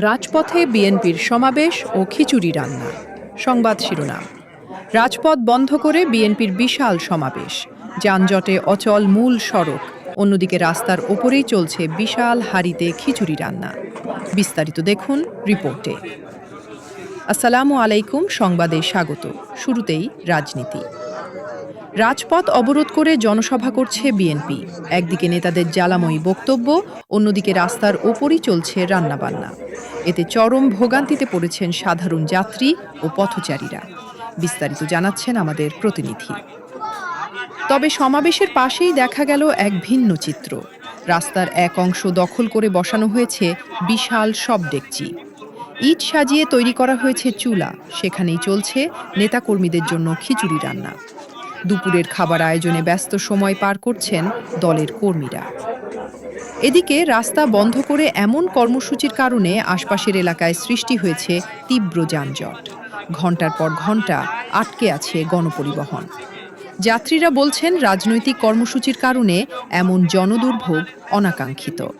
রাজপথে বিএনপির সমাবেশ ও খিচুড়ি রান্না। সংবাদ শিরোনাম। রাজপথ বন্ধ করে বিএনপির বিশাল সমাবেশ, যানজটে অচল মূল সড়ক, অন্যদিকে রাস্তার ওপরেই চলছে বিশাল হাঁড়িতে খিচুড়ি রান্না। বিস্তারিত দেখুন রিপোর্টে। আসসালামু আলাইকুম, সংবাদে স্বাগত। শুরুতেই রাজনীতি। রাজপথ অবরোধ করে জনসভা করছে বিএনপি। একদিকে নেতাদের জ্বালাময়ী বক্তব্য, অন্যদিকে রাস্তার ওপরই চলছে রান্নাবান্না। এতে চরম ভোগান্তিতে পড়েছেন সাধারণ যাত্রী ও পথচারীরা। বিস্তারিত জানাচ্ছেন আমাদের প্রতিনিধি। তবে সমাবেশের পাশেই দেখা গেল এক ভিন্ন চিত্র। রাস্তার এক অংশ দখল করে বসানো হয়েছে বিশাল সব ডেকচি। ইট সাজিয়ে তৈরি করা হয়েছে চুলা, সেখানেই চলছে নেতাকর্মীদের জন্য খিচুড়ি রান্না। দুপুরের খাবার আয়োজনে ব্যস্ত সময় পার করছেন দলের কর্মীরা। এদিকে রাস্তা বন্ধ করে এমন কর্মসূচির কারণে আশপাশের এলাকায় সৃষ্টি হয়েছে তীব্র যানজট। ঘণ্টার পর ঘণ্টা আটকে আছে গণপরিবহন। যাত্রীরা বলছেন রাজনৈতিক কর্মসূচির কারণে এমন জনদুর্ভোগ অনাকাঙ্ক্ষিত।